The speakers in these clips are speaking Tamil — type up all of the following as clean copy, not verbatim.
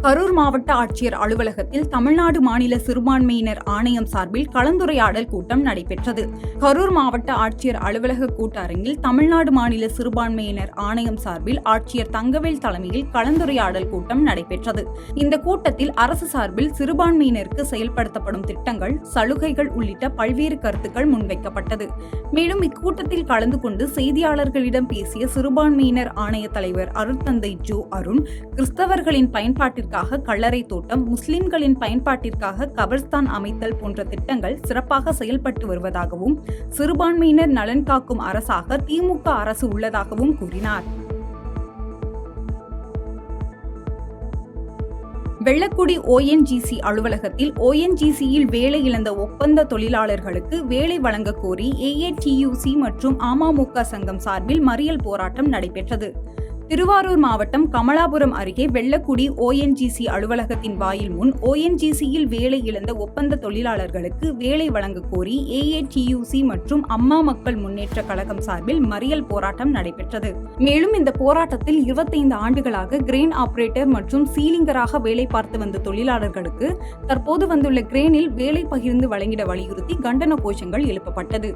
கரூர் மாவட்ட ஆட்சியர் அலுவலகத்தில் தமிழ்நாடு மாநில சிறுபான்மையினர் ஆணையம் சார்பில் கலந்துரையாடல் கூட்டம் நடைபெற்றது. கரூர் மாவட்ட ஆட்சியர் அலுவலக கூட்டரங்கில் தமிழ்நாடு மாநில சிறுபான்மையினர் ஆணையம் சார்பில் ஆட்சியர் தங்கவேல் தலைமையில் கலந்துரையாடல் கூட்டம் நடைபெற்றது. இந்த கூட்டத்தில் அரசு சார்பில் சிறுபான்மையினருக்கு செயல்படுத்தப்படும் திட்டங்கள், சலுகைகள் உள்ளிட்ட பல்வேறு கருத்துக்கள் முன்வைக்கப்பட்டது. மேலும் இக்கூட்டத்தில் கலந்து கொண்டு செய்தியாளர்களிடம் பேசிய சிறுபான்மையினர் ஆணைய தலைவர் அருட்தந்தை ஜோ அருண், கிறிஸ்தவர்களின் பயன்பாட்டிற்காக கல்லறை தோட்டம், முஸ்லிம்களின் பயன்பாட்டிற்காக கபர்ஸ்தான் அமைத்தல் போன்ற திட்டங்கள் சிறப்பாக செயல்பட்டு வருவதாகவும், சிறுபான்மையினர் நலன் காக்கும் அரசாக திமுக அரசு உள்ளதாகவும் கூறினார். வெள்ளக்குடி ONGC அலுவலகத்தில் ONGCயில் வேலை இழந்த ஒப்பந்த தொழிலாளர்களுக்கு வேலை வழங்க கோரி AATUC மற்றும் அமமுக சங்கம் சார்பில் மறியல் போராட்டம் நடைபெற்றது. திருவாரூர் மாவட்டம் கமலாபுரம் அருகே வெள்ளக்குடி ONGC அலுவலகத்தின் வாயில் முன் ONGCயில் வேலை இழந்த ஒப்பந்த தொழிலாளர்களுக்கு வேலை வழங்க கோரி AATUC மற்றும் அம்மா மக்கள் முன்னேற்ற கழகம் சார்பில் மறியல் போராட்டம் நடைபெற்றது. மேலும் இந்த போராட்டத்தில் 25 ஆண்டுகளாக கிரேன் ஆபரேட்டர் மற்றும் சீலிங்கராக வேலை பார்த்து வந்த தொழிலாளர்களுக்கு தற்போது வந்துள்ள கிரேனில் வேலை பகிர்ந்து வழங்கிட வலியுறுத்தி கண்டன கோஷங்கள் எழுப்பப்பட்டது.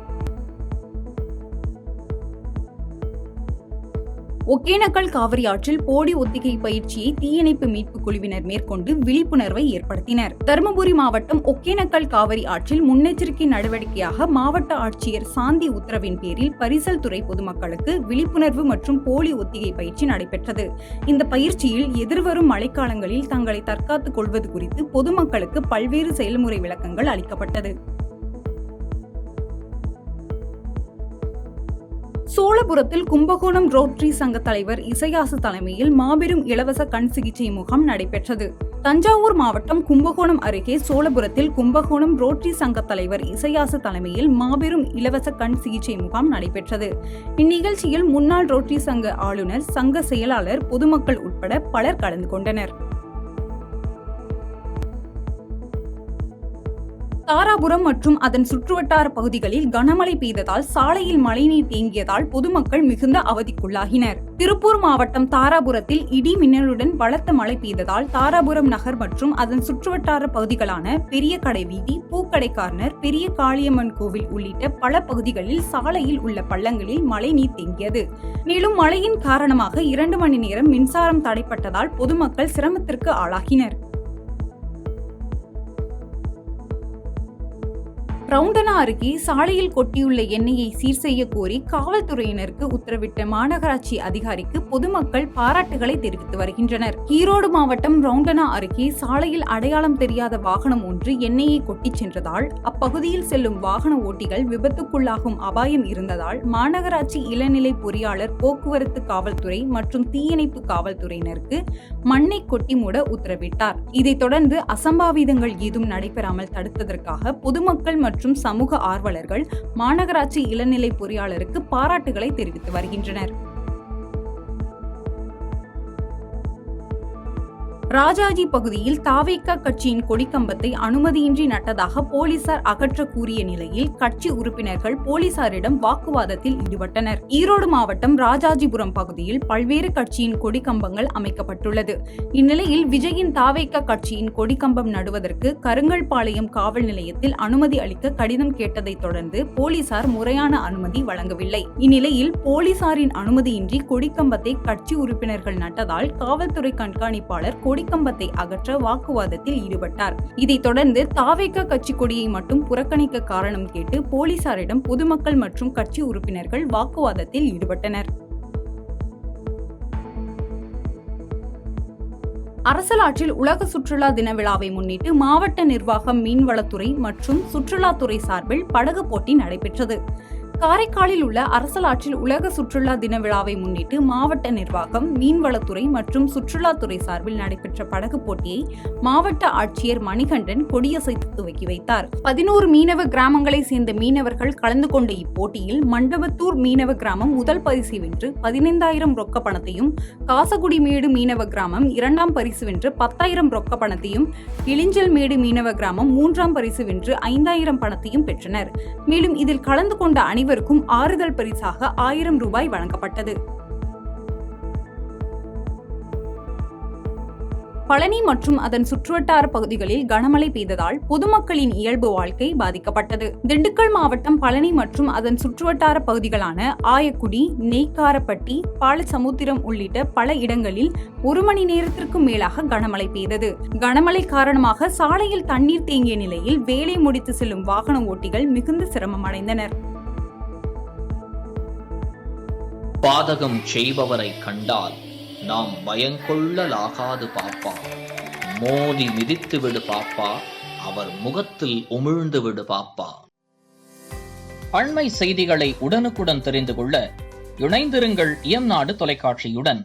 ஒகேனக்கல் காவிரி ஆற்றில் போடி ஒத்திகை பயிற்சியை தீயணைப்பு மீட்பு குழுவினர் மேற்கொண்டு விழிப்புணர்வை ஏற்படுத்தினர். தருமபுரி மாவட்டம் ஒகேனக்கல் காவிரி ஆற்றில் முன்னெச்சரிக்கை நடவடிக்கையாக மாவட்ட ஆட்சியர் சாந்தி உத்தரவின் பேரில் பரிசல் துறை பொதுமக்களுக்கு விழிப்புணர்வு மற்றும் போலி ஒத்திகை பயிற்சி நடைபெற்றது. இந்த பயிற்சியில் எதிர்வரும் மழைக்காலங்களில் தங்களை தற்காத்துக் கொள்வது குறித்து பொதுமக்களுக்கு பல்வேறு செயல்முறை விளக்கங்கள் அளிக்கப்பட்டது. சோழபுரத்தில் கும்பகோணம் ரோட்டரி சங்க தலைவர் இசையாசு தலைமையில் மாபெரும் இலவச கண் சிகிச்சை முகாம் நடைபெற்றது. தஞ்சாவூர் மாவட்டம் கும்பகோணம் அருகே சோழபுரத்தில் கும்பகோணம் ரோட்டரி சங்க தலைவர் இசையாசு தலைமையில் மாபெரும் இலவச கண் சிகிச்சை முகாம் நடைபெற்றது. இந்நிகழ்ச்சியில் முன்னாள் ரோட்டரி சங்க ஆளுநர், சங்க செயலாளர், பொதுமக்கள் உட்பட பலர் கலந்து கொண்டனர். தாராபுரம் மற்றும் அதன் சுற்றுவட்டார பகுதிகளில் கனமழை பெய்ததால் சாலையில் மழைநீர் தேங்கியதால் பொதுமக்கள் மிகுந்த அவதிக்குள்ளாகினர். திருப்பூர் மாவட்டம் தாராபுரத்தில் இடி மின்னலுடன் பலத்த மழை பெய்ததால் தாராபுரம் நகர் மற்றும் அதன் சுற்றுவட்டார பகுதிகளான பெரிய கடை வீதி, பூக்கடை கார்னர், பெரிய காளியம்மன் கோவில் உள்ளிட்ட பல பகுதிகளில் சாலையில் உள்ள பள்ளங்களில் மழைநீர் தேங்கியது. மேலும் மழையின் காரணமாக 2 மணி நேரம் மின்சாரம் தடைப்பட்டதால் பொதுமக்கள் சிரமத்திற்கு ஆளாகினர். ரவுண்டனா அருகே சாலையில் கொட்டியுள்ள எண்ணெயை சீர் செய்ய கோரி காவல்துறையினருக்கு உத்தரவிட்ட மாநகராட்சி அதிகாரிக்கு பொதுமக்கள் பாராட்டுகளை தெரிவித்து வருகின்றனர். ஈரோடு மாவட்டம் ரவுண்டனா அருகே சாலையில் அடையாளம் தெரியாத வாகனம் ஒன்று எண்ணெயை கொட்டிச் சென்றதால் அப்பகுதியில் செல்லும் வாகன ஓட்டிகள் விபத்துக்குள்ளாகும் அபாயம் இருந்ததால் மாநகராட்சி இளநிலை பொறியாளர், போக்குவரத்து காவல்துறை மற்றும் தீயணைப்பு காவல்துறையினருக்கு மண்ணை கொட்டி மூட உத்தரவிட்டார். இதைத் தொடர்ந்து அசம்பாவிதங்கள் ஏதும் நடைபெறாமல் தடுத்ததற்காக பொதுமக்கள் மற்றும் சமூக ஆர்வலர்கள் மாநகராட்சி இளநிலை பொறியாளருக்கு பாராட்டுகளை தெரிவித்து வருகின்றனர். ராஜாஜி பகுதியில் தாவேகா கட்சியின் கொடிக்கம்பத்தை அனுமதியின்றி நட்டதாக போலீசார் அகற்ற கூறிய நிலையில் கட்சி உறுப்பினர்கள் போலீசாரிடம் வாக்குவாதத்தில் ஈடுபட்டனர். ஈரோடு மாவட்டம் ராஜாஜிபுரம் பகுதியில் பல்வேறு கட்சியின் கொடிக்கம்பங்கள் அமைக்கப்பட்டுள்ளது. இந்நிலையில் விஜயின் தாவேகா கட்சியின் கொடிக்கம்பம் நடுவதற்கு கருங்கல்பாளையம் காவல் நிலையத்தில் அனுமதி அளிக்க கடிதம் கேட்டதை தொடர்ந்து போலீசார் முறையான அனுமதி வழங்கவில்லை. இந்நிலையில் போலீசாரின் அனுமதியின்றி கொடிக்கம்பத்தை கட்சி உறுப்பினர்கள் நட்டதால் காவல்துறை கண்காணிப்பாளர் கொடிக்கம்பத்தை அகற்ற வாக்குவாதத்தில் ஈடுபட்டார். இதைத் தொடர்ந்து தாவேகா கட்சி கொடியை மட்டும் புறக்கணிக்க காரணம் கேட்டு போலீசாரிடம் பொதுமக்கள் மற்றும் கட்சி உறுப்பினர்கள் வாக்குவாதத்தில் ஈடுபட்டனர். அரசலாற்றில் உலக சுற்றுலா தின விழாவை முன்னிட்டு மாவட்ட நிர்வாகம், மீன்வளத்துறை மற்றும் சுற்றுலாத்துறை சார்பில் படகு போட்டி நடைபெற்றது. காரைக்காலில் உள்ள அரசலாற்றில் உலக சுற்றுலா தின விழாவை முன்னிட்டு மாவட்ட நிர்வாகம், மீன்வளத்துறை மற்றும் சுற்றுலாத்துறை சார்பில் நடைபெற்ற படகு போட்டியை மாவட்ட ஆட்சியர் மணிகண்டன் கொடியசைத்து துவக்கி வைத்தார். 11 மீனவ கிராமங்களை சேர்ந்த மீனவர்கள் கலந்து கொண்ட இப்போட்டியில் மண்டபத்தூர் மீனவ கிராமம் முதல் பரிசு வென்று 15,000 ரொக்க பணத்தையும், காசகுடிமேடு மீனவ கிராமம் 2ஆம் பரிசு வென்று 10,000 ரொக்க பணத்தையும், இளிஞ்சல்மேடு மீனவ கிராமம் 3ஆம் பரிசு வென்று 5,000 பணத்தையும் பெற்றனர். மேலும் இதில் கலந்து கொண்ட அனைவருக்கும் ஆறுதல் பரிசாக 1000 ரூபாய் வழங்கப்பட்டது. பழனி மற்றும் அதன் சுற்றுவட்டார பகுதிகளில் கனமழை பெய்ததால் பொதுமக்களின் இயல்பு வாழ்க்கை பாதிக்கப்பட்டது. திண்டுக்கல் மாவட்டம் பழனி மற்றும் அதன் சுற்றுவட்டார பகுதிகளான ஆயக்குடி, நெய்க்காரப்பட்டி, பாலசமுத்திரம் உள்ளிட்ட பல இடங்களில் 1 மணி நேரத்திற்கும் மேலாக கனமழை பெய்தது. கனமழை காரணமாக சாலையில் தண்ணீர் தேங்கிய நிலையில் வேலை முடித்து செல்லும் வாகன ஓட்டிகள் மிகுந்த சிரமம் அடைந்தனர். பாதகம் செய்பவரை கண்டால் நாம் பயங்கொள்ளலாகாது பாப்பா, மோதி மிதித்து விடு பாப்பா, அவர் முகத்தில் உமிழ்ந்து விடு பாப்பா. அண்மை செய்திகளை உடனுக்குடன் தெரிந்து கொள்ள இணைந்திருங்கள் இயம்நாடு தொலைக்காட்சியுடன்.